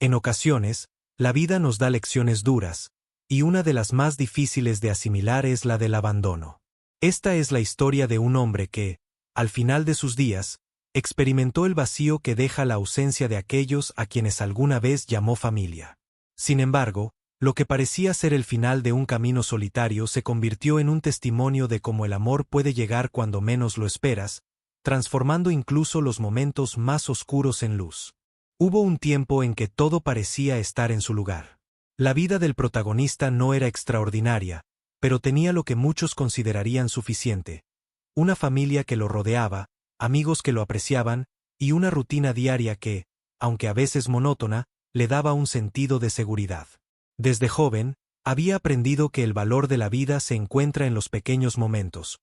En ocasiones, la vida nos da lecciones duras, y una de las más difíciles de asimilar es la del abandono. Esta es la historia de un hombre que, al final de sus días, experimentó el vacío que deja la ausencia de aquellos a quienes alguna vez llamó familia. Sin embargo, lo que parecía ser el final de un camino solitario se convirtió en un testimonio de cómo el amor puede llegar cuando menos lo esperas, transformando incluso los momentos más oscuros en luz. Hubo un tiempo en que todo parecía estar en su lugar. La vida del protagonista no era extraordinaria, pero tenía lo que muchos considerarían suficiente: una familia que lo rodeaba, amigos que lo apreciaban, y una rutina diaria que, aunque a veces monótona, le daba un sentido de seguridad. Desde joven, había aprendido que el valor de la vida se encuentra en los pequeños momentos: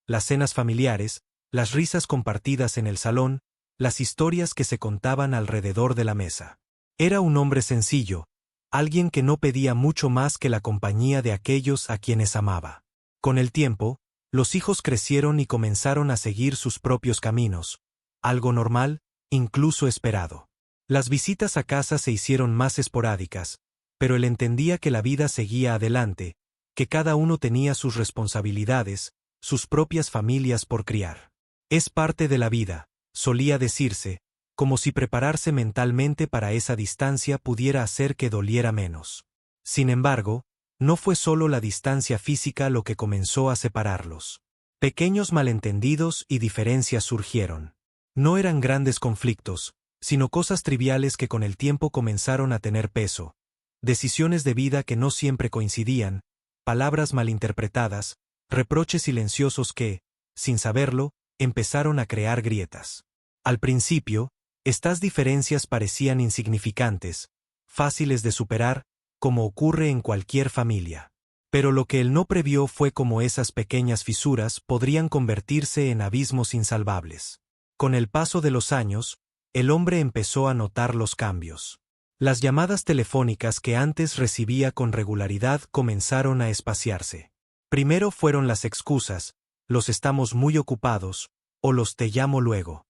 las cenas familiares, las risas compartidas en el salón, las historias que se contaban alrededor de la mesa. Era un hombre sencillo, alguien que no pedía mucho más que la compañía de aquellos a quienes amaba. Con el tiempo, los hijos crecieron y comenzaron a seguir sus propios caminos, algo normal, incluso esperado. Las visitas a casa se hicieron más esporádicas, pero él entendía que la vida seguía adelante, que cada uno tenía sus responsabilidades, sus propias familias por criar. Es parte de la vida, solía decirse, como si prepararse mentalmente para esa distancia pudiera hacer que doliera menos. Sin embargo, no fue solo la distancia física lo que comenzó a separarlos. Pequeños malentendidos y diferencias surgieron. No eran grandes conflictos, sino cosas triviales que con el tiempo comenzaron a tener peso. Decisiones de vida que no siempre coincidían, palabras malinterpretadas, reproches silenciosos que, sin saberlo, empezaron a crear grietas. Al principio, estas diferencias parecían insignificantes, fáciles de superar, como ocurre en cualquier familia. Pero lo que él no previó fue cómo esas pequeñas fisuras podrían convertirse en abismos insalvables. Con el paso de los años, el hombre empezó a notar los cambios. Las llamadas telefónicas que antes recibía con regularidad comenzaron a espaciarse. Primero fueron las excusas: los estamos muy ocupados, o los te llamo luego.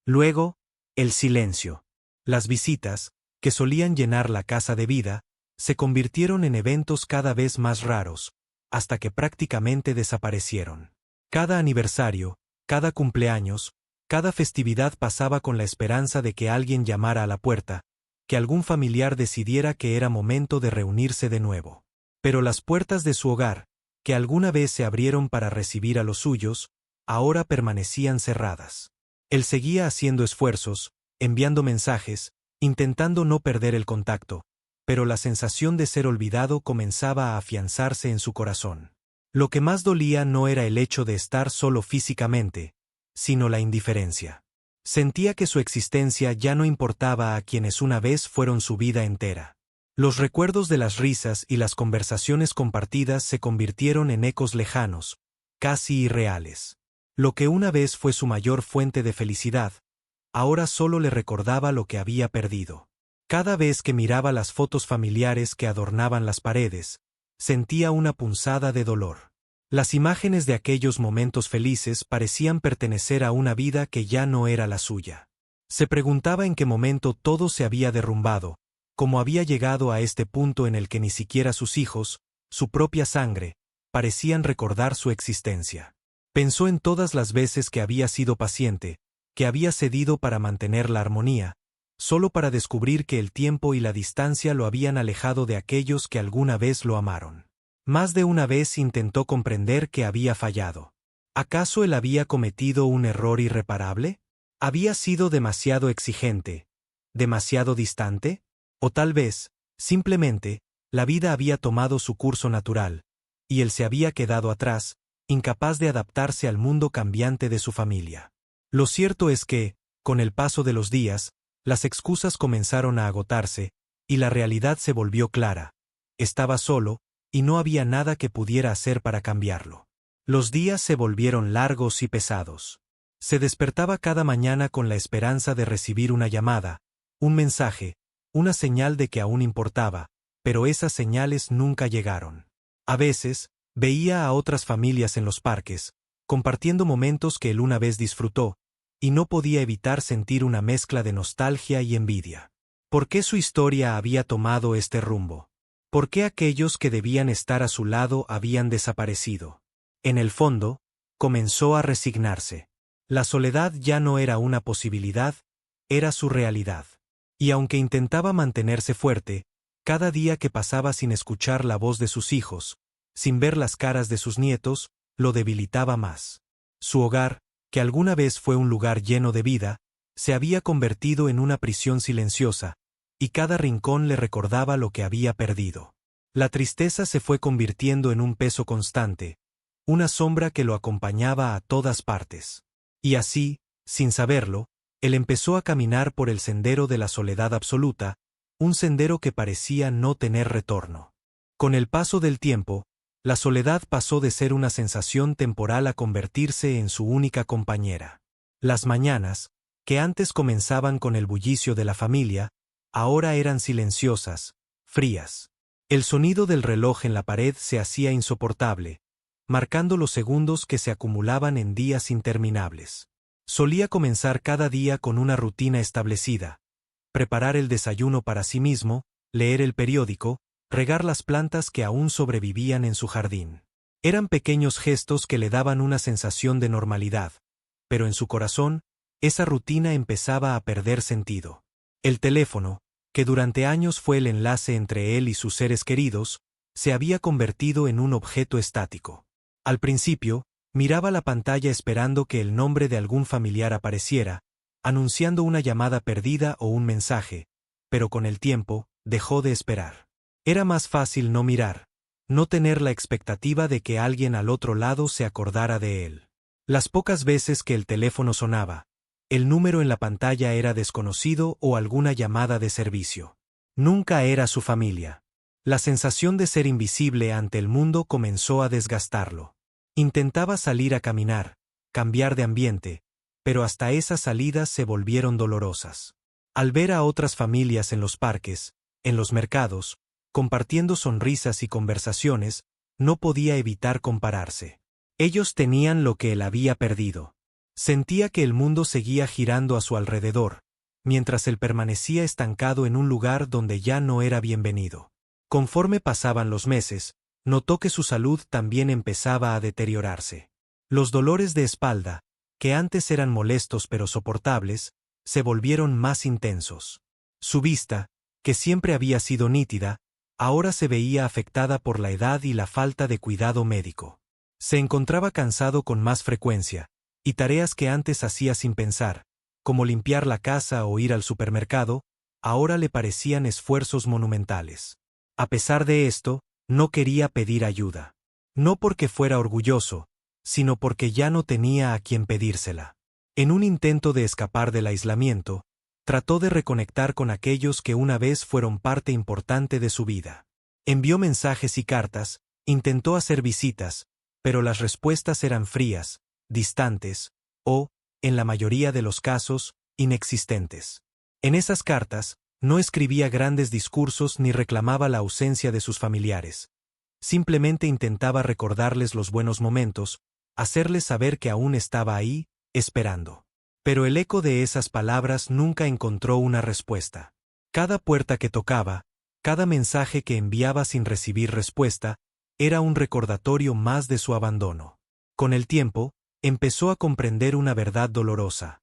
Luego, el silencio. Las visitas, que solían llenar la casa de vida, se convirtieron en eventos cada vez más raros, hasta que prácticamente desaparecieron. Cada aniversario, cada cumpleaños, cada festividad pasaba con la esperanza de que alguien llamara a la puerta, que algún familiar decidiera que era momento de reunirse de nuevo. Pero las puertas de su hogar, que alguna vez se abrieron para recibir a los suyos, ahora permanecían cerradas. Él seguía haciendo esfuerzos, enviando mensajes, intentando no perder el contacto, pero la sensación de ser olvidado comenzaba a afianzarse en su corazón. Lo que más dolía no era el hecho de estar solo físicamente, sino la indiferencia. Sentía que su existencia ya no importaba a quienes una vez fueron su vida entera. Los recuerdos de las risas y las conversaciones compartidas se convirtieron en ecos lejanos, casi irreales. Lo que una vez fue su mayor fuente de felicidad, ahora solo le recordaba lo que había perdido. Cada vez que miraba las fotos familiares que adornaban las paredes, sentía una punzada de dolor. Las imágenes de aquellos momentos felices parecían pertenecer a una vida que ya no era la suya. Se preguntaba en qué momento todo se había derrumbado, cómo había llegado a este punto en el que ni siquiera sus hijos, su propia sangre, parecían recordar su existencia. Pensó en todas las veces que había sido paciente, que había cedido para mantener la armonía, solo para descubrir que el tiempo y la distancia lo habían alejado de aquellos que alguna vez lo amaron. Más de una vez intentó comprender que había fallado. ¿Acaso él había cometido un error irreparable? ¿Había sido demasiado exigente? ¿Demasiado distante? O tal vez, simplemente, la vida había tomado su curso natural, y él se había quedado atrás, incapaz de adaptarse al mundo cambiante de su familia. Lo cierto es que, con el paso de los días, las excusas comenzaron a agotarse, y la realidad se volvió clara. Estaba solo, y no había nada que pudiera hacer para cambiarlo. Los días se volvieron largos y pesados. Se despertaba cada mañana con la esperanza de recibir una llamada, un mensaje, una señal de que aún importaba, pero esas señales nunca llegaron. A veces, veía a otras familias en los parques, compartiendo momentos que él una vez disfrutó, y no podía evitar sentir una mezcla de nostalgia y envidia. ¿Por qué su historia había tomado este rumbo? ¿Por qué aquellos que debían estar a su lado habían desaparecido? En el fondo, comenzó a resignarse. La soledad ya no era una posibilidad, era su realidad. Y aunque intentaba mantenerse fuerte, cada día que pasaba sin escuchar la voz de sus hijos, sin ver las caras de sus nietos, lo debilitaba más. Su hogar, que alguna vez fue un lugar lleno de vida, se había convertido en una prisión silenciosa, y cada rincón le recordaba lo que había perdido. La tristeza se fue convirtiendo en un peso constante, una sombra que lo acompañaba a todas partes. Y así, sin saberlo, él empezó a caminar por el sendero de la soledad absoluta, un sendero que parecía no tener retorno. Con el paso del tiempo, la soledad pasó de ser una sensación temporal a convertirse en su única compañera. Las mañanas, que antes comenzaban con el bullicio de la familia, ahora eran silenciosas, frías. El sonido del reloj en la pared se hacía insoportable, marcando los segundos que se acumulaban en días interminables. Solía comenzar cada día con una rutina establecida: preparar el desayuno para sí mismo, leer el periódico, regar las plantas que aún sobrevivían en su jardín. Eran pequeños gestos que le daban una sensación de normalidad, pero en su corazón, esa rutina empezaba a perder sentido. El teléfono, que durante años fue el enlace entre él y sus seres queridos, se había convertido en un objeto estático. Al principio, miraba la pantalla esperando que el nombre de algún familiar apareciera, anunciando una llamada perdida o un mensaje, pero con el tiempo, dejó de esperar. Era más fácil no mirar, no tener la expectativa de que alguien al otro lado se acordara de él. Las pocas veces que el teléfono sonaba, el número en la pantalla era desconocido o alguna llamada de servicio. Nunca era su familia. La sensación de ser invisible ante el mundo comenzó a desgastarlo. Intentaba salir a caminar, cambiar de ambiente, pero hasta esas salidas se volvieron dolorosas. Al ver a otras familias en los parques, en los mercados, compartiendo sonrisas y conversaciones, no podía evitar compararse. Ellos tenían lo que él había perdido. Sentía que el mundo seguía girando a su alrededor, mientras él permanecía estancado en un lugar donde ya no era bienvenido. Conforme pasaban los meses, notó que su salud también empezaba a deteriorarse. Los dolores de espalda, que antes eran molestos pero soportables, se volvieron más intensos. Su vista, que siempre había sido nítida, ahora se veía afectada por la edad y la falta de cuidado médico. Se encontraba cansado con más frecuencia, y tareas que antes hacía sin pensar, como limpiar la casa o ir al supermercado, ahora le parecían esfuerzos monumentales. A pesar de esto, no quería pedir ayuda. No porque fuera orgulloso, sino porque ya no tenía a quien pedírsela. En un intento de escapar del aislamiento, trató de reconectar con aquellos que una vez fueron parte importante de su vida. Envió mensajes y cartas, intentó hacer visitas, pero las respuestas eran frías, distantes, o, en la mayoría de los casos, inexistentes. En esas cartas, no escribía grandes discursos ni reclamaba la ausencia de sus familiares. Simplemente intentaba recordarles los buenos momentos, hacerles saber que aún estaba ahí, esperando. Pero el eco de esas palabras nunca encontró una respuesta. Cada puerta que tocaba, cada mensaje que enviaba sin recibir respuesta, era un recordatorio más de su abandono. Con el tiempo, empezó a comprender una verdad dolorosa.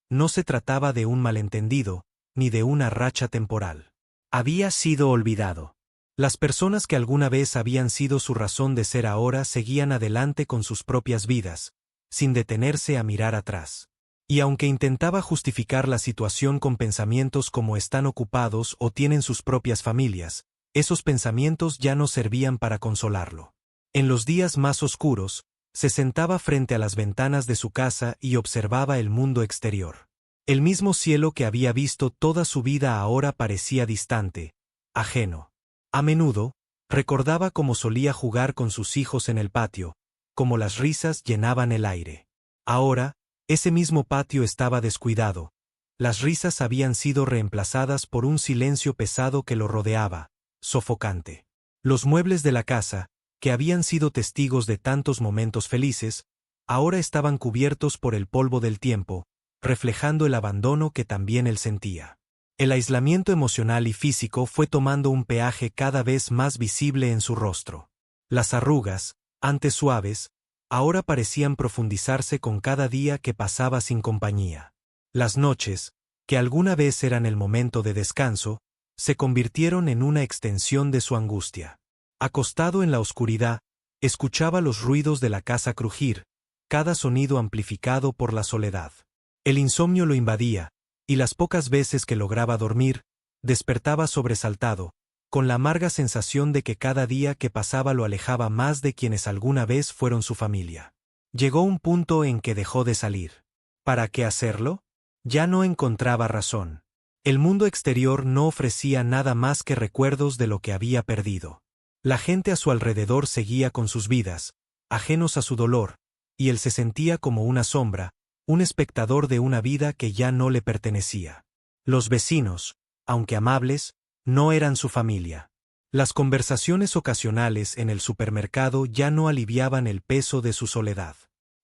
No se trataba de un malentendido, ni de una racha temporal. Había sido olvidado. Las personas que alguna vez habían sido su razón de ser ahora seguían adelante con sus propias vidas, sin detenerse a mirar atrás. Y aunque intentaba justificar la situación con pensamientos como están ocupados o tienen sus propias familias, esos pensamientos ya no servían para consolarlo. En los días más oscuros, se sentaba frente a las ventanas de su casa y observaba el mundo exterior. El mismo cielo que había visto toda su vida ahora parecía distante, ajeno. A menudo, recordaba cómo solía jugar con sus hijos en el patio, cómo las risas llenaban el aire. Ahora, ese mismo patio estaba descuidado. Las risas habían sido reemplazadas por un silencio pesado que lo rodeaba, sofocante. Los muebles de la casa, que habían sido testigos de tantos momentos felices, ahora estaban cubiertos por el polvo del tiempo, reflejando el abandono que también él sentía. El aislamiento emocional y físico fue tomando un peaje cada vez más visible en su rostro. Las arrugas, antes suaves, ahora parecían profundizarse con cada día que pasaba sin compañía. Las noches, que alguna vez eran el momento de descanso, se convirtieron en una extensión de su angustia. Acostado en la oscuridad, escuchaba los ruidos de la casa crujir, cada sonido amplificado por la soledad. El insomnio lo invadía, y las pocas veces que lograba dormir, despertaba sobresaltado, con la amarga sensación de que cada día que pasaba lo alejaba más de quienes alguna vez fueron su familia. Llegó un punto en que dejó de salir. ¿Para qué hacerlo? Ya no encontraba razón. El mundo exterior no ofrecía nada más que recuerdos de lo que había perdido. La gente a su alrededor seguía con sus vidas, ajenos a su dolor, y él se sentía como una sombra, un espectador de una vida que ya no le pertenecía. Los vecinos, aunque amables, no eran su familia. Las conversaciones ocasionales en el supermercado ya no aliviaban el peso de su soledad.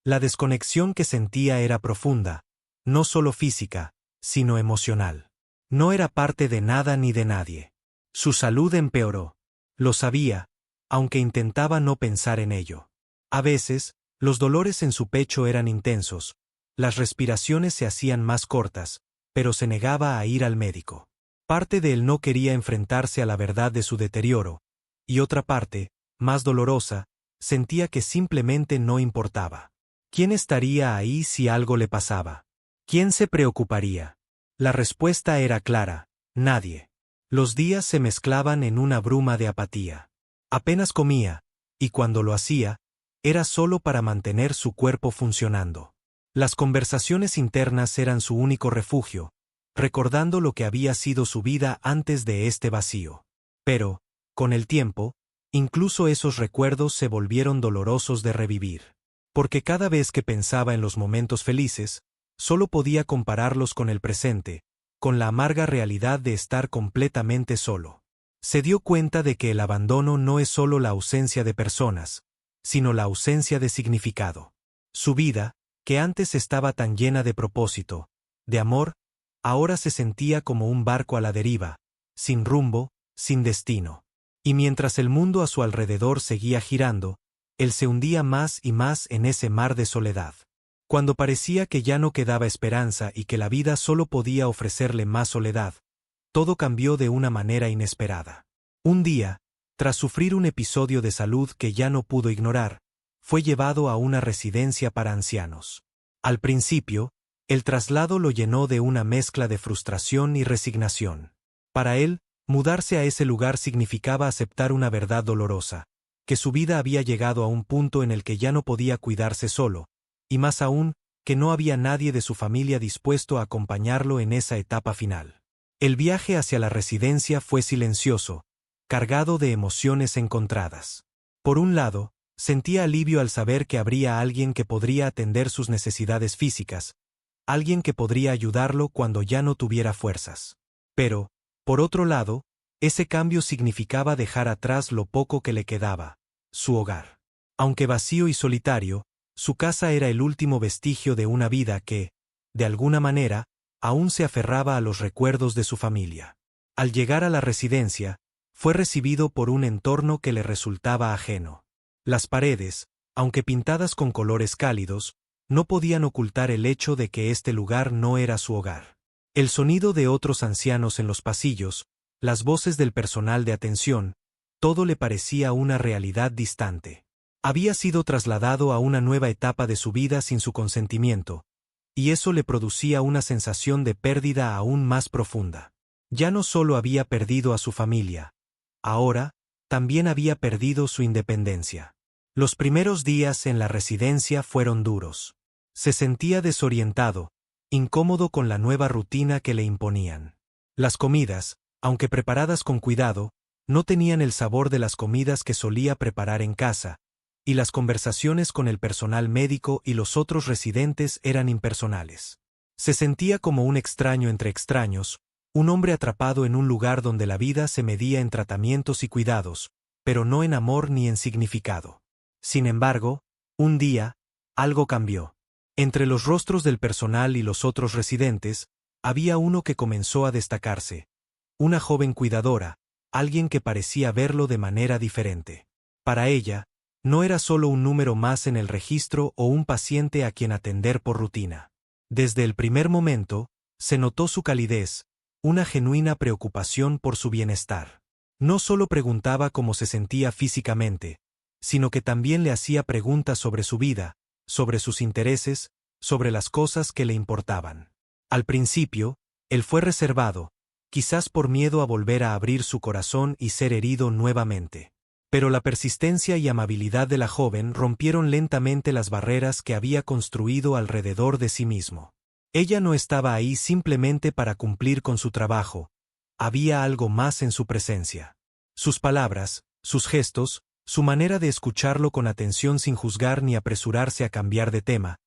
La desconexión que sentía era profunda, no solo física, sino emocional. No era parte de nada ni de nadie. Su salud empeoró. Lo sabía, aunque intentaba no pensar en ello. A veces, los dolores en su pecho eran intensos, las respiraciones se hacían más cortas, pero se negaba a ir al médico. Parte de él no quería enfrentarse a la verdad de su deterioro, y otra parte, más dolorosa, sentía que simplemente no importaba. ¿Quién estaría ahí si algo le pasaba? ¿Quién se preocuparía? La respuesta era clara: nadie. Los días se mezclaban en una bruma de apatía. Apenas comía, y cuando lo hacía, era solo para mantener su cuerpo funcionando. Las conversaciones internas eran su único refugio, recordando lo que había sido su vida antes de este vacío. Pero, con el tiempo, incluso esos recuerdos se volvieron dolorosos de revivir. Porque cada vez que pensaba en los momentos felices, solo podía compararlos con el presente, con la amarga realidad de estar completamente solo. Se dio cuenta de que el abandono no es solo la ausencia de personas, sino la ausencia de significado. Su vida, que antes estaba tan llena de propósito, de amor, ahora se sentía como un barco a la deriva, sin rumbo, sin destino. Y mientras el mundo a su alrededor seguía girando, él se hundía más y más en ese mar de soledad. Cuando parecía que ya no quedaba esperanza y que la vida solo podía ofrecerle más soledad, todo cambió de una manera inesperada. Un día, tras sufrir un episodio de salud que ya no pudo ignorar, fue llevado a una residencia para ancianos. Al principio, el traslado lo llenó de una mezcla de frustración y resignación. Para él, mudarse a ese lugar significaba aceptar una verdad dolorosa, que su vida había llegado a un punto en el que ya no podía cuidarse solo, y más aún, que no había nadie de su familia dispuesto a acompañarlo en esa etapa final. El viaje hacia la residencia fue silencioso, cargado de emociones encontradas. Por un lado, sentía alivio al saber que habría alguien que podría atender sus necesidades físicas, alguien que podría ayudarlo cuando ya no tuviera fuerzas. Pero, por otro lado, ese cambio significaba dejar atrás lo poco que le quedaba, su hogar. Aunque vacío y solitario, su casa era el último vestigio de una vida que, de alguna manera, aún se aferraba a los recuerdos de su familia. Al llegar a la residencia, fue recibido por un entorno que le resultaba ajeno. Las paredes, aunque pintadas con colores cálidos, no podían ocultar el hecho de que este lugar no era su hogar. El sonido de otros ancianos en los pasillos, las voces del personal de atención, todo le parecía una realidad distante. Había sido trasladado a una nueva etapa de su vida sin su consentimiento, y eso le producía una sensación de pérdida aún más profunda. Ya no solo había perdido a su familia, ahora, también había perdido su independencia. Los primeros días en la residencia fueron duros. Se sentía desorientado, incómodo con la nueva rutina que le imponían. Las comidas, aunque preparadas con cuidado, no tenían el sabor de las comidas que solía preparar en casa, y las conversaciones con el personal médico y los otros residentes eran impersonales. Se sentía como un extraño entre extraños, un hombre atrapado en un lugar donde la vida se medía en tratamientos y cuidados, pero no en amor ni en significado. Sin embargo, un día, algo cambió. Entre los rostros del personal y los otros residentes, había uno que comenzó a destacarse. Una joven cuidadora, alguien que parecía verlo de manera diferente. Para ella, no era solo un número más en el registro o un paciente a quien atender por rutina. Desde el primer momento, se notó su calidez, una genuina preocupación por su bienestar. No solo preguntaba cómo se sentía físicamente, sino que también le hacía preguntas sobre su vida, sobre sus intereses, sobre las cosas que le importaban. Al principio, él fue reservado, quizás por miedo a volver a abrir su corazón y ser herido nuevamente. Pero la persistencia y amabilidad de la joven rompieron lentamente las barreras que había construido alrededor de sí mismo. Ella no estaba ahí simplemente para cumplir con su trabajo, había algo más en su presencia. Sus palabras, sus gestos, su manera de escucharlo con atención sin juzgar ni apresurarse a cambiar de tema,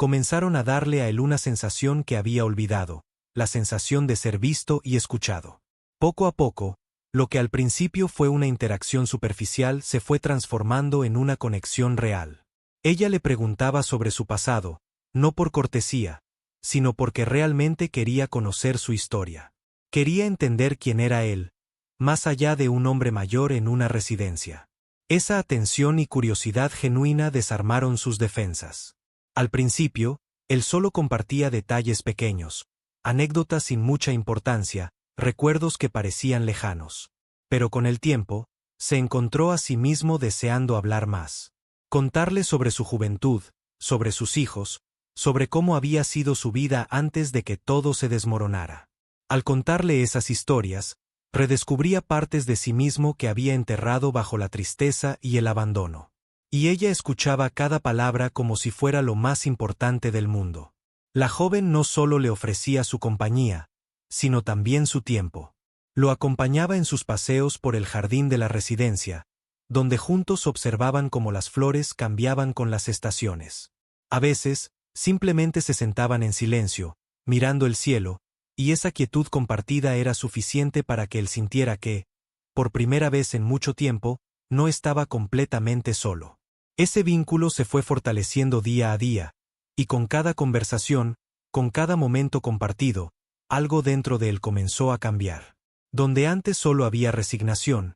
comenzaron a darle a él una sensación que había olvidado, la sensación de ser visto y escuchado. Poco a poco, lo que al principio fue una interacción superficial se fue transformando en una conexión real. Ella le preguntaba sobre su pasado, no por cortesía, sino porque realmente quería conocer su historia. Quería entender quién era él, más allá de un hombre mayor en una residencia. Esa atención y curiosidad genuina desarmaron sus defensas. Al principio, él solo compartía detalles pequeños, anécdotas sin mucha importancia, recuerdos que parecían lejanos. Pero con el tiempo, se encontró a sí mismo deseando hablar más. Contarle sobre su juventud, sobre sus hijos, sobre cómo había sido su vida antes de que todo se desmoronara. Al contarle esas historias, redescubría partes de sí mismo que había enterrado bajo la tristeza y el abandono. Y ella escuchaba cada palabra como si fuera lo más importante del mundo. La joven no solo le ofrecía su compañía, sino también su tiempo. Lo acompañaba en sus paseos por el jardín de la residencia, donde juntos observaban cómo las flores cambiaban con las estaciones. A veces, simplemente se sentaban en silencio, mirando el cielo, y esa quietud compartida era suficiente para que él sintiera que, por primera vez en mucho tiempo, no estaba completamente solo. Ese vínculo se fue fortaleciendo día a día, y con cada conversación, con cada momento compartido, algo dentro de él comenzó a cambiar. Donde antes solo había resignación,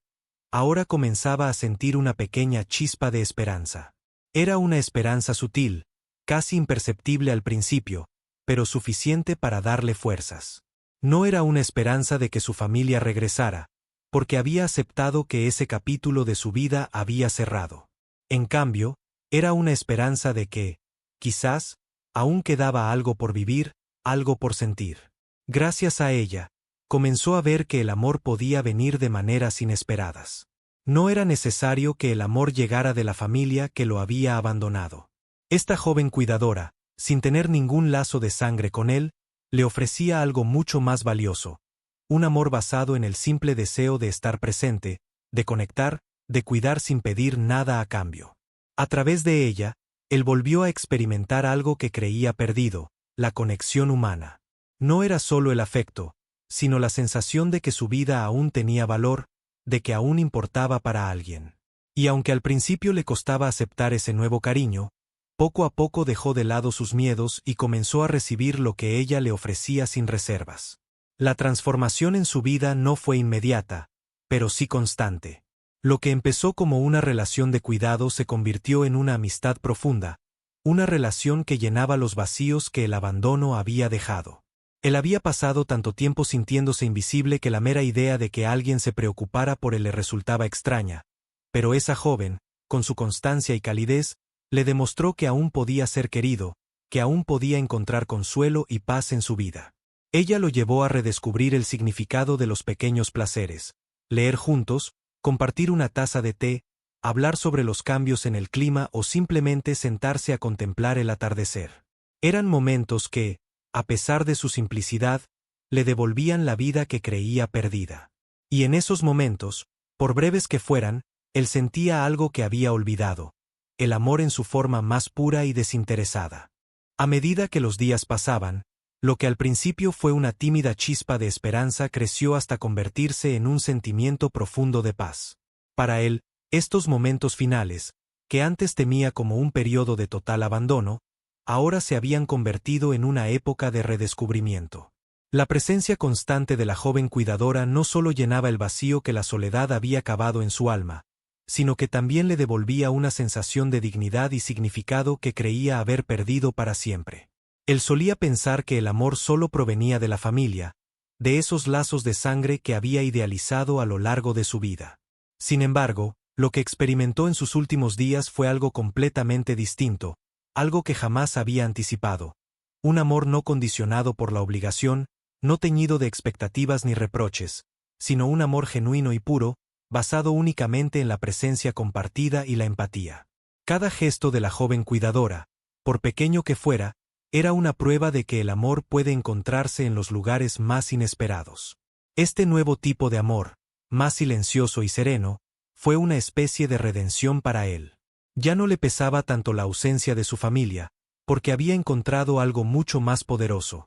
ahora comenzaba a sentir una pequeña chispa de esperanza. Era una esperanza sutil, casi imperceptible al principio, pero suficiente para darle fuerzas. No era una esperanza de que su familia regresara, porque había aceptado que ese capítulo de su vida había cerrado. En cambio, era una esperanza de que, quizás, aún quedaba algo por vivir, algo por sentir. Gracias a ella, comenzó a ver que el amor podía venir de maneras inesperadas. No era necesario que el amor llegara de la familia que lo había abandonado. Esta joven cuidadora, sin tener ningún lazo de sangre con él, le ofrecía algo mucho más valioso, un amor basado en el simple deseo de estar presente, de conectar, de cuidar sin pedir nada a cambio. A través de ella, él volvió a experimentar algo que creía perdido, la conexión humana. No era solo el afecto, sino la sensación de que su vida aún tenía valor, de que aún importaba para alguien. Y aunque al principio le costaba aceptar ese nuevo cariño, poco a poco dejó de lado sus miedos y comenzó a recibir lo que ella le ofrecía sin reservas. La transformación en su vida no fue inmediata, pero sí constante. Lo que empezó como una relación de cuidado se convirtió en una amistad profunda, una relación que llenaba los vacíos que el abandono había dejado. Él había pasado tanto tiempo sintiéndose invisible que la mera idea de que alguien se preocupara por él le resultaba extraña, pero esa joven, con su constancia y calidez, le demostró que aún podía ser querido, que aún podía encontrar consuelo y paz en su vida. Ella lo llevó a redescubrir el significado de los pequeños placeres, leer juntos, compartir una taza de té, hablar sobre los cambios en el clima o simplemente sentarse a contemplar el atardecer. Eran momentos que, a pesar de su simplicidad, le devolvían la vida que creía perdida. Y en esos momentos, por breves que fueran, él sentía algo que había olvidado, el amor en su forma más pura y desinteresada. A medida que los días pasaban, lo que al principio fue una tímida chispa de esperanza creció hasta convertirse en un sentimiento profundo de paz. Para él, estos momentos finales, que antes temía como un periodo de total abandono, ahora se habían convertido en una época de redescubrimiento. La presencia constante de la joven cuidadora no solo llenaba el vacío que la soledad había cavado en su alma, sino que también le devolvía una sensación de dignidad y significado que creía haber perdido para siempre. Él solía pensar que el amor solo provenía de la familia, de esos lazos de sangre que había idealizado a lo largo de su vida. Sin embargo, lo que experimentó en sus últimos días fue algo completamente distinto, algo que jamás había anticipado. Un amor no condicionado por la obligación, no teñido de expectativas ni reproches, sino un amor genuino y puro, basado únicamente en la presencia compartida y la empatía. Cada gesto de la joven cuidadora, por pequeño que fuera, era una prueba de que el amor puede encontrarse en los lugares más inesperados. Este nuevo tipo de amor, más silencioso y sereno, fue una especie de redención para él. Ya no le pesaba tanto la ausencia de su familia, porque había encontrado algo mucho más poderoso: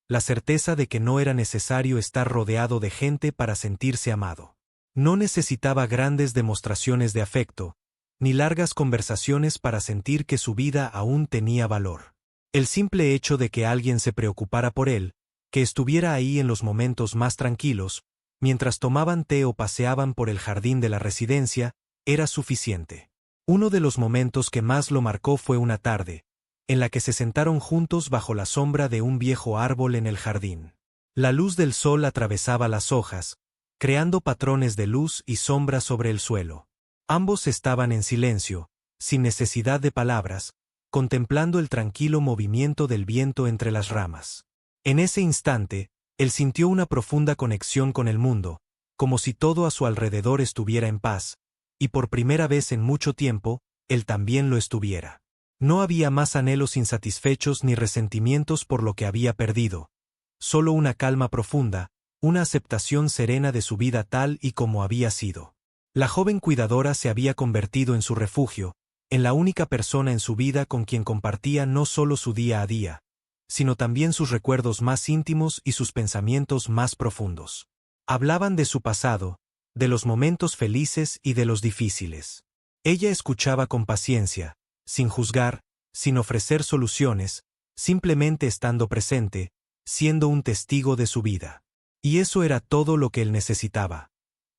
la certeza de que no era necesario estar rodeado de gente para sentirse amado. No necesitaba grandes demostraciones de afecto, ni largas conversaciones para sentir que su vida aún tenía valor. El simple hecho de que alguien se preocupara por él, que estuviera ahí en los momentos más tranquilos, mientras tomaban té o paseaban por el jardín de la residencia, era suficiente. Uno de los momentos que más lo marcó fue una tarde, en la que se sentaron juntos bajo la sombra de un viejo árbol en el jardín. La luz del sol atravesaba las hojas, creando patrones de luz y sombra sobre el suelo. Ambos estaban en silencio, sin necesidad de palabras, contemplando el tranquilo movimiento del viento entre las ramas. En ese instante, él sintió una profunda conexión con el mundo, como si todo a su alrededor estuviera en paz, y por primera vez en mucho tiempo, él también lo estuviera. No había más anhelos insatisfechos ni resentimientos por lo que había perdido, solo una calma profunda, una aceptación serena de su vida tal y como había sido. La joven cuidadora se había convertido en su refugio, en la única persona en su vida con quien compartía no solo su día a día, sino también sus recuerdos más íntimos y sus pensamientos más profundos. Hablaban de su pasado, de los momentos felices y de los difíciles. Ella escuchaba con paciencia, sin juzgar, sin ofrecer soluciones, simplemente estando presente, siendo un testigo de su vida. Y eso era todo lo que él necesitaba.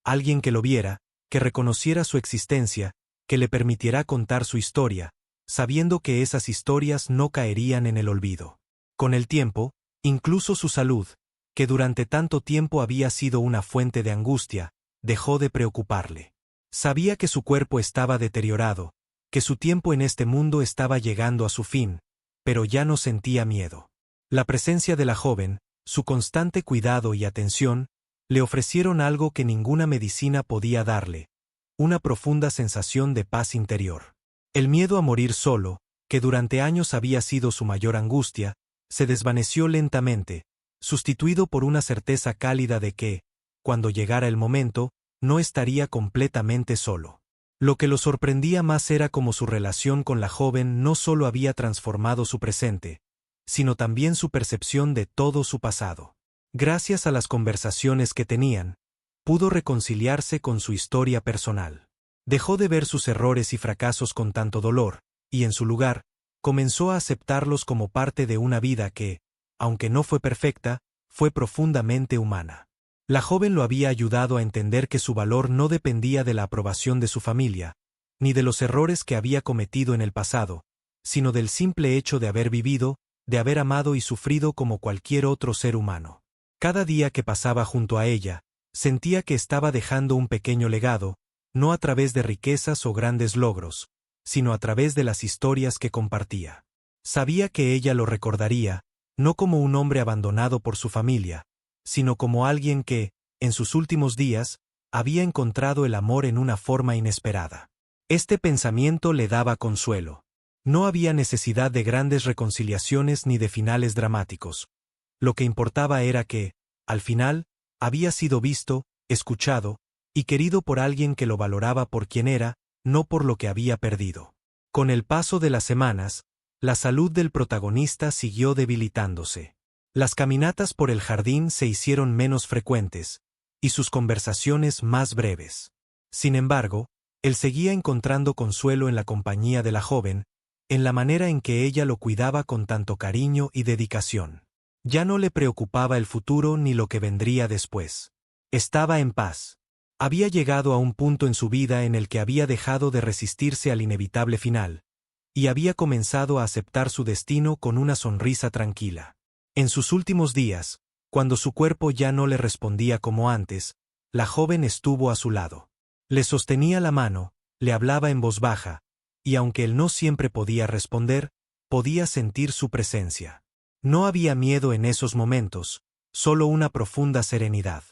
Alguien que lo viera, que reconociera su existencia, que le permitiera contar su historia, sabiendo que esas historias no caerían en el olvido. Con el tiempo, incluso su salud, que durante tanto tiempo había sido una fuente de angustia, dejó de preocuparle. Sabía que su cuerpo estaba deteriorado, que su tiempo en este mundo estaba llegando a su fin, pero ya no sentía miedo. La presencia de la joven, su constante cuidado y atención, le ofrecieron algo que ninguna medicina podía darle: una profunda sensación de paz interior. El miedo a morir solo, que durante años había sido su mayor angustia, se desvaneció lentamente, sustituido por una certeza cálida de que, cuando llegara el momento, no estaría completamente solo. Lo que lo sorprendía más era cómo su relación con la joven no solo había transformado su presente, sino también su percepción de todo su pasado. Gracias a las conversaciones que tenían, pudo reconciliarse con su historia personal. Dejó de ver sus errores y fracasos con tanto dolor, y en su lugar, comenzó a aceptarlos como parte de una vida que, aunque no fue perfecta, fue profundamente humana. La joven lo había ayudado a entender que su valor no dependía de la aprobación de su familia, ni de los errores que había cometido en el pasado, sino del simple hecho de haber vivido, de haber amado y sufrido como cualquier otro ser humano. Cada día que pasaba junto a ella, sentía que estaba dejando un pequeño legado, no a través de riquezas o grandes logros, sino a través de las historias que compartía. Sabía que ella lo recordaría, no como un hombre abandonado por su familia, sino como alguien que, en sus últimos días, había encontrado el amor en una forma inesperada. Este pensamiento le daba consuelo. No había necesidad de grandes reconciliaciones ni de finales dramáticos. Lo que importaba era que, al final, había sido visto, escuchado y querido por alguien que lo valoraba por quien era, no por lo que había perdido. Con el paso de las semanas, la salud del protagonista siguió debilitándose. Las caminatas por el jardín se hicieron menos frecuentes, y sus conversaciones más breves. Sin embargo, él seguía encontrando consuelo en la compañía de la joven, en la manera en que ella lo cuidaba con tanto cariño y dedicación. Ya no le preocupaba el futuro ni lo que vendría después. Estaba en paz. Había llegado a un punto en su vida en el que había dejado de resistirse al inevitable final, y había comenzado a aceptar su destino con una sonrisa tranquila. En sus últimos días, cuando su cuerpo ya no le respondía como antes, la joven estuvo a su lado. Le sostenía la mano, le hablaba en voz baja, y aunque él no siempre podía responder, podía sentir su presencia. No había miedo en esos momentos, solo una profunda serenidad.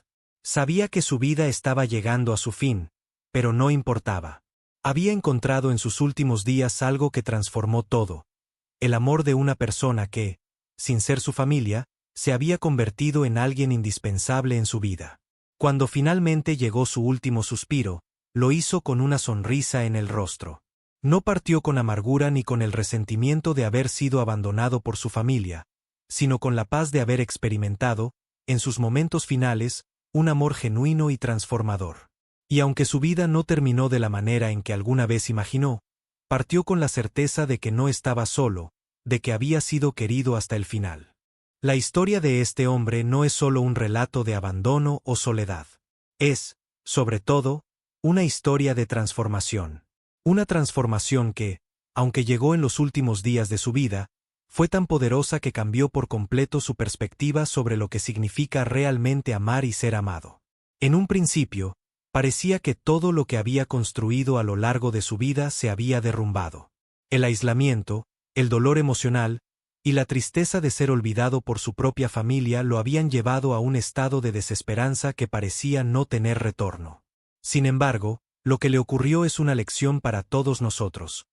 Sabía que su vida estaba llegando a su fin, pero no importaba. Había encontrado en sus últimos días algo que transformó todo: el amor de una persona que, sin ser su familia, se había convertido en alguien indispensable en su vida. Cuando finalmente llegó su último suspiro, lo hizo con una sonrisa en el rostro. No partió con amargura ni con el resentimiento de haber sido abandonado por su familia, sino con la paz de haber experimentado, en sus momentos finales, un amor genuino y transformador. Y aunque su vida no terminó de la manera en que alguna vez imaginó, partió con la certeza de que no estaba solo, de que había sido querido hasta el final. La historia de este hombre no es solo un relato de abandono o soledad. Es, sobre todo, una historia de transformación. Una transformación que, aunque llegó en los últimos días de su vida, fue tan poderosa que cambió por completo su perspectiva sobre lo que significa realmente amar y ser amado. En un principio, parecía que todo lo que había construido a lo largo de su vida se había derrumbado. El aislamiento, el dolor emocional y la tristeza de ser olvidado por su propia familia lo habían llevado a un estado de desesperanza que parecía no tener retorno. Sin embargo, lo que le ocurrió es una lección para todos nosotros.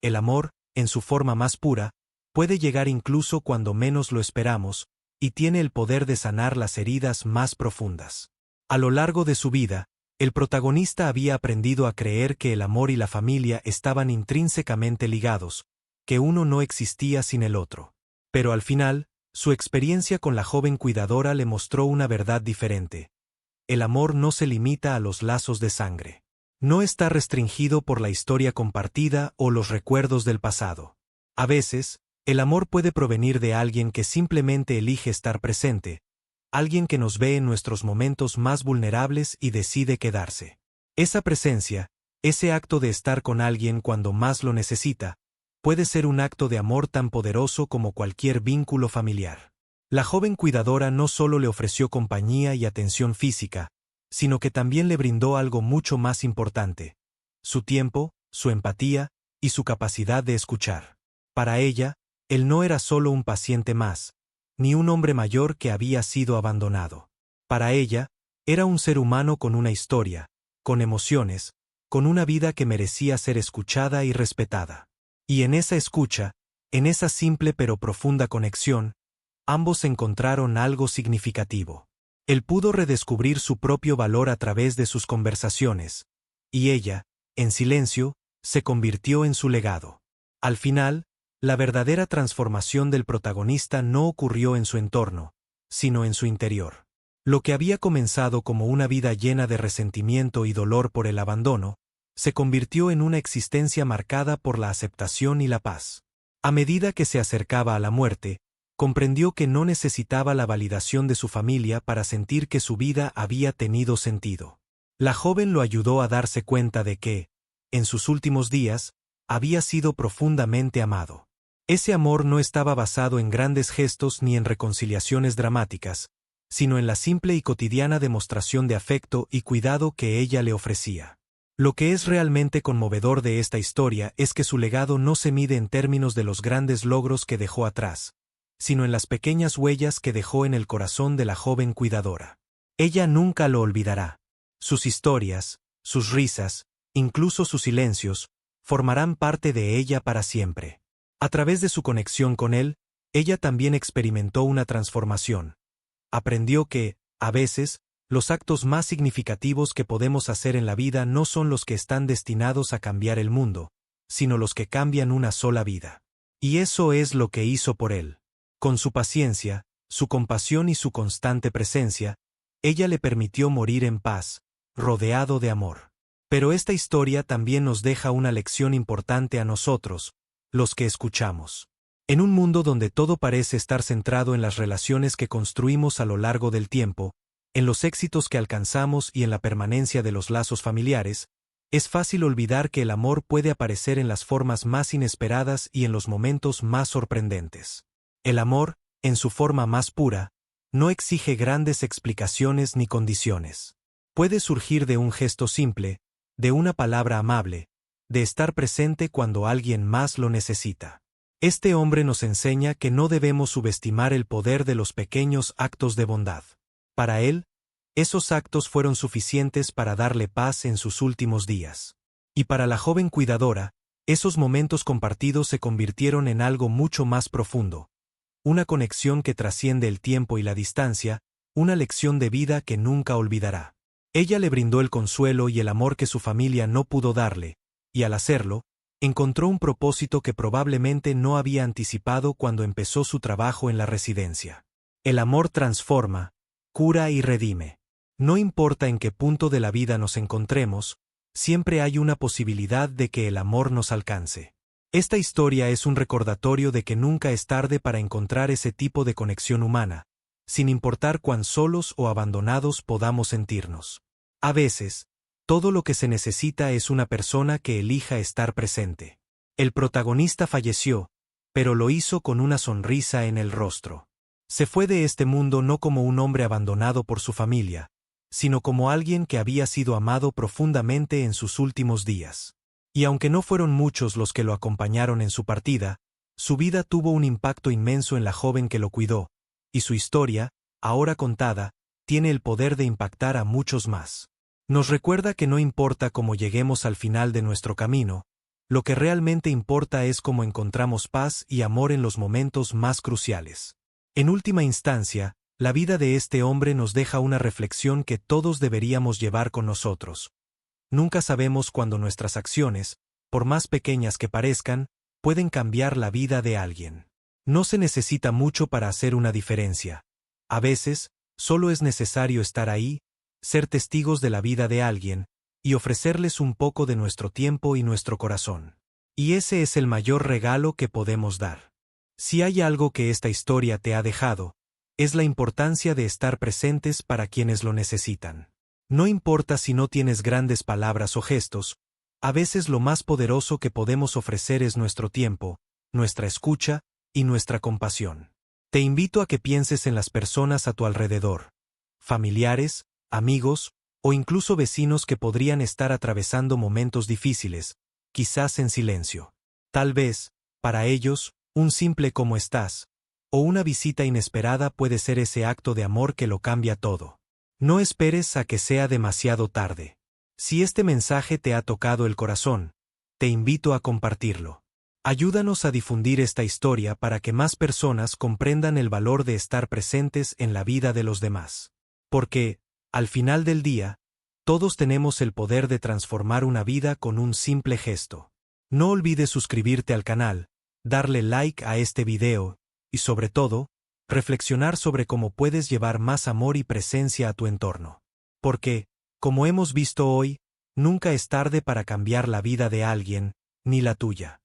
El amor, en su forma más pura, puede llegar incluso cuando menos lo esperamos, y tiene el poder de sanar las heridas más profundas. A lo largo de su vida, el protagonista había aprendido a creer que el amor y la familia estaban intrínsecamente ligados, que uno no existía sin el otro. Pero al final, su experiencia con la joven cuidadora le mostró una verdad diferente. El amor no se limita a los lazos de sangre. No está restringido por la historia compartida o los recuerdos del pasado. A veces, el amor puede provenir de alguien que simplemente elige estar presente, alguien que nos ve en nuestros momentos más vulnerables y decide quedarse. Esa presencia, ese acto de estar con alguien cuando más lo necesita, puede ser un acto de amor tan poderoso como cualquier vínculo familiar. La joven cuidadora no solo le ofreció compañía y atención física, sino que también le brindó algo mucho más importante: su tiempo, su empatía y su capacidad de escuchar. Para ella, él no era solo un paciente más, ni un hombre mayor que había sido abandonado. Para ella, era un ser humano con una historia, con emociones, con una vida que merecía ser escuchada y respetada. Y en esa escucha, en esa simple pero profunda conexión, ambos encontraron algo significativo. Él pudo redescubrir su propio valor a través de sus conversaciones, y ella, en silencio, se convirtió en su legado. Al final, la verdadera transformación del protagonista no ocurrió en su entorno, sino en su interior. Lo que había comenzado como una vida llena de resentimiento y dolor por el abandono, se convirtió en una existencia marcada por la aceptación y la paz. A medida que se acercaba a la muerte, comprendió que no necesitaba la validación de su familia para sentir que su vida había tenido sentido. La joven lo ayudó a darse cuenta de que, en sus últimos días, había sido profundamente amado. Ese amor no estaba basado en grandes gestos ni en reconciliaciones dramáticas, sino en la simple y cotidiana demostración de afecto y cuidado que ella le ofrecía. Lo que es realmente conmovedor de esta historia es que su legado no se mide en términos de los grandes logros que dejó atrás, sino en las pequeñas huellas que dejó en el corazón de la joven cuidadora. Ella nunca lo olvidará. Sus historias, sus risas, incluso sus silencios, formarán parte de ella para siempre. A través de su conexión con él, ella también experimentó una transformación. Aprendió que, a veces, los actos más significativos que podemos hacer en la vida no son los que están destinados a cambiar el mundo, sino los que cambian una sola vida. Y eso es lo que hizo por él. Con su paciencia, su compasión y su constante presencia, ella le permitió morir en paz, rodeado de amor. Pero esta historia también nos deja una lección importante a nosotros, los que escuchamos. En un mundo donde todo parece estar centrado en las relaciones que construimos a lo largo del tiempo, en los éxitos que alcanzamos y en la permanencia de los lazos familiares, es fácil olvidar que el amor puede aparecer en las formas más inesperadas y en los momentos más sorprendentes. El amor, en su forma más pura, no exige grandes explicaciones ni condiciones. Puede surgir de un gesto simple, de una palabra amable, de estar presente cuando alguien más lo necesita. Este hombre nos enseña que no debemos subestimar el poder de los pequeños actos de bondad. Para él, esos actos fueron suficientes para darle paz en sus últimos días. Y para la joven cuidadora, esos momentos compartidos se convirtieron en algo mucho más profundo. Una conexión que trasciende el tiempo y la distancia, una lección de vida que nunca olvidará. Ella le brindó el consuelo y el amor que su familia no pudo darle, y al hacerlo, encontró un propósito que probablemente no había anticipado cuando empezó su trabajo en la residencia. El amor transforma, cura y redime. No importa en qué punto de la vida nos encontremos, siempre hay una posibilidad de que el amor nos alcance. Esta historia es un recordatorio de que nunca es tarde para encontrar ese tipo de conexión humana, sin importar cuán solos o abandonados podamos sentirnos. A veces, todo lo que se necesita es una persona que elija estar presente. El protagonista falleció, pero lo hizo con una sonrisa en el rostro. Se fue de este mundo no como un hombre abandonado por su familia, sino como alguien que había sido amado profundamente en sus últimos días. Y aunque no fueron muchos los que lo acompañaron en su partida, su vida tuvo un impacto inmenso en la joven que lo cuidó, y su historia, ahora contada, tiene el poder de impactar a muchos más. Nos recuerda que no importa cómo lleguemos al final de nuestro camino, lo que realmente importa es cómo encontramos paz y amor en los momentos más cruciales. En última instancia, la vida de este hombre nos deja una reflexión que todos deberíamos llevar con nosotros. Nunca sabemos cuándo nuestras acciones, por más pequeñas que parezcan, pueden cambiar la vida de alguien. No se necesita mucho para hacer una diferencia. A veces, solo es necesario estar ahí, ser testigos de la vida de alguien, y ofrecerles un poco de nuestro tiempo y nuestro corazón. Y ese es el mayor regalo que podemos dar. Si hay algo que esta historia te ha dejado, es la importancia de estar presentes para quienes lo necesitan. No importa si no tienes grandes palabras o gestos, a veces lo más poderoso que podemos ofrecer es nuestro tiempo, nuestra escucha y nuestra compasión. Te invito a que pienses en las personas a tu alrededor, familiares, amigos, o incluso vecinos que podrían estar atravesando momentos difíciles, quizás en silencio. Tal vez, para ellos, un simple "¿cómo estás?" o una visita inesperada puede ser ese acto de amor que lo cambia todo. No esperes a que sea demasiado tarde. Si este mensaje te ha tocado el corazón, te invito a compartirlo. Ayúdanos a difundir esta historia para que más personas comprendan el valor de estar presentes en la vida de los demás. Porque, al final del día, todos tenemos el poder de transformar una vida con un simple gesto. No olvides suscribirte al canal, darle like a este video, y sobre todo, reflexionar sobre cómo puedes llevar más amor y presencia a tu entorno. Porque, como hemos visto hoy, nunca es tarde para cambiar la vida de alguien, ni la tuya.